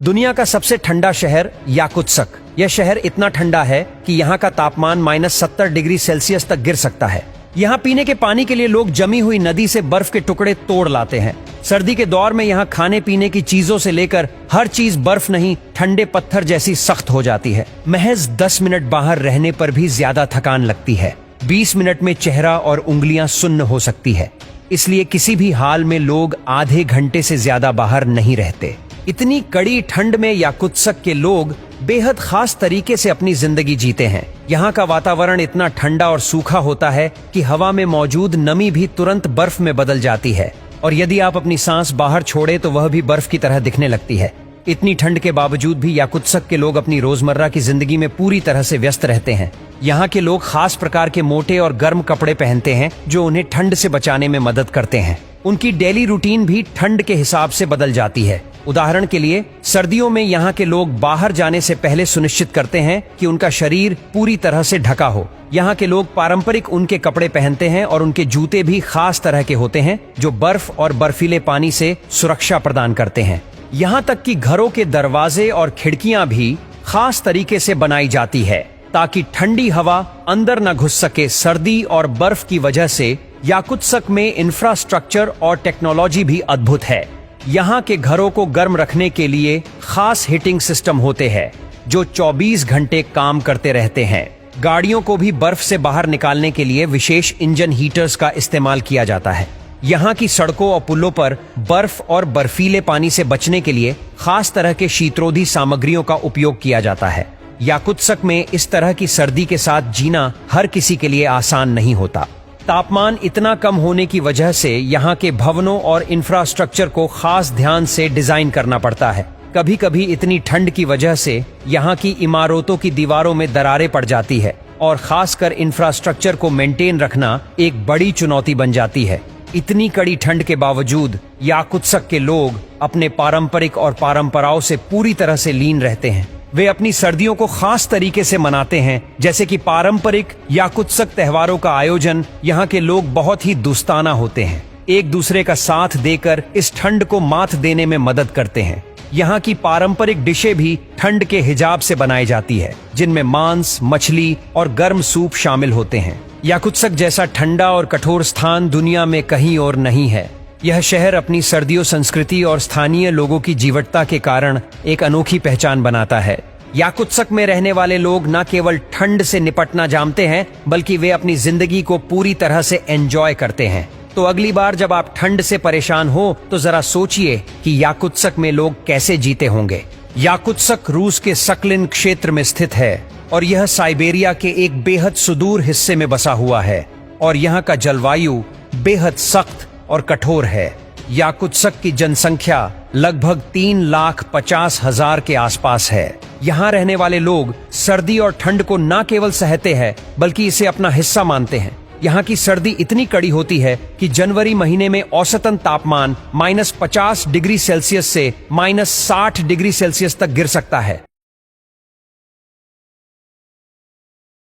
दुनिया का सबसे ठंडा शहर याकुत्स्क। यह शहर इतना ठंडा है कि यहाँ का तापमान -70 डिग्री सेल्सियस तक गिर सकता है। यहाँ पीने के पानी के लिए लोग जमी हुई नदी से बर्फ के टुकड़े तोड़ लाते हैं। सर्दी के दौर में यहाँ खाने पीने की चीजों से लेकर हर चीज बर्फ नहीं, ठंडे पत्थर जैसी सख्त हो जाती है। महज 10 मिनट बाहर रहने पर भी ज्यादा थकान लगती है। 20 मिनट में चेहरा और उंगलियां सुन्न हो सकती है। इसलिए किसी भी हाल में लोग आधे घंटे से ज्यादा बाहर नहीं रहते। इतनी कड़ी ठंड में याकुत्स्क के लोग बेहद खास तरीके से अपनी जिंदगी जीते हैं। यहाँ का वातावरण इतना ठंडा और सूखा होता है कि हवा में मौजूद नमी भी तुरंत बर्फ में बदल जाती है, और यदि आप अपनी सांस बाहर छोड़े तो वह भी बर्फ की तरह दिखने लगती है। इतनी ठंड के बावजूद भी याकुत्स्क के लोग अपनी रोजमर्रा की जिंदगी में पूरी तरह से व्यस्त रहते हैं। यहाँ के लोग खास प्रकार के मोटे और गर्म कपड़े पहनते हैं जो उन्हें ठंड से बचाने में मदद करते हैं। उनकी डेली रूटीन भी ठंड के हिसाब से बदल जाती है। उदाहरण के लिए, सर्दियों में यहाँ के लोग बाहर जाने से पहले सुनिश्चित करते हैं कि उनका शरीर पूरी तरह से ढका हो। यहाँ के लोग पारंपरिक ऊन के कपड़े पहनते हैं और उनके जूते भी खास तरह के होते हैं जो बर्फ और बर्फीले पानी से सुरक्षा प्रदान करते हैं। यहाँ तक कि घरों के दरवाजे और खिड़कियां भी खास तरीके से बनाई जाती है ताकि ठंडी हवा अंदर न घुस सके। सर्दी और बर्फ की वजह से याकुत्स्क में इंफ्रास्ट्रक्चर और टेक्नोलॉजी भी अद्भुत है। यहाँ के घरों को गर्म रखने के लिए खास हीटिंग सिस्टम होते हैं जो 24 घंटे काम करते रहते हैं। गाड़ियों को भी बर्फ से बाहर निकालने के लिए विशेष इंजन हीटर्स का इस्तेमाल किया जाता है। यहाँ की सड़कों और पुलों पर बर्फ और बर्फीले पानी से बचने के लिए खास तरह के शीतरोधी सामग्रियों का उपयोग किया जाता है। याकुत्स्क में इस तरह की सर्दी के साथ जीना हर किसी के लिए आसान नहीं होता। तापमान इतना कम होने की वजह से यहाँ के भवनों और इंफ्रास्ट्रक्चर को खास ध्यान से डिजाइन करना पड़ता है। कभी कभी इतनी ठंड की वजह से यहाँ की इमारतों की दीवारों में दरारें पड़ जाती है और खासकर इंफ्रास्ट्रक्चर को मेंटेन रखना एक बड़ी चुनौती बन जाती है। इतनी कड़ी ठंड के बावजूद याकुत्स्क के लोग अपने पारंपरिक और परंपराओं से पूरी तरह से लीन रहते हैं। वे अपनी सर्दियों को खास तरीके से मनाते हैं, जैसे कि पारंपरिक याकुत्स्क त्योहारों का आयोजन। यहाँ के लोग बहुत ही दोस्ताना होते हैं, एक दूसरे का साथ देकर इस ठंड को मात देने में मदद करते हैं। यहाँ की पारंपरिक डिशें भी ठंड के हिजाब से बनाई जाती है, जिनमें मांस, मछली और गर्म सूप शामिल होते हैं। याकुत्स्क जैसा ठंडा और कठोर स्थान दुनिया में कहीं और नहीं है। यह शहर अपनी सर्दियों, संस्कृति और स्थानीय लोगों की जीवटता के कारण एक अनोखी पहचान बनाता है। याकुत्स्क में रहने वाले लोग न केवल ठंड से निपटना जानते हैं, बल्कि वे अपनी जिंदगी को पूरी तरह से एंजॉय करते हैं। तो अगली बार जब आप ठंड से परेशान हो तो जरा सोचिए कि याकुत्स्क में लोग कैसे जीते होंगे। याकुत्स्क रूस के सकलिन क्षेत्र में स्थित है और यह साइबेरिया के एक बेहद सुदूर हिस्से में बसा हुआ है, और यहाँ का जलवायु बेहद सख्त और कठोर है। याकुत्स्क की जनसंख्या लगभग 3,50,000 के आसपास है। यहाँ रहने वाले लोग सर्दी और ठंड को न केवल सहते हैं बल्कि इसे अपना हिस्सा मानते हैं। यहाँ की सर्दी इतनी कड़ी होती है कि जनवरी महीने में औसतन तापमान -50 डिग्री सेल्सियस से -60 डिग्री सेल्सियस तक गिर सकता है।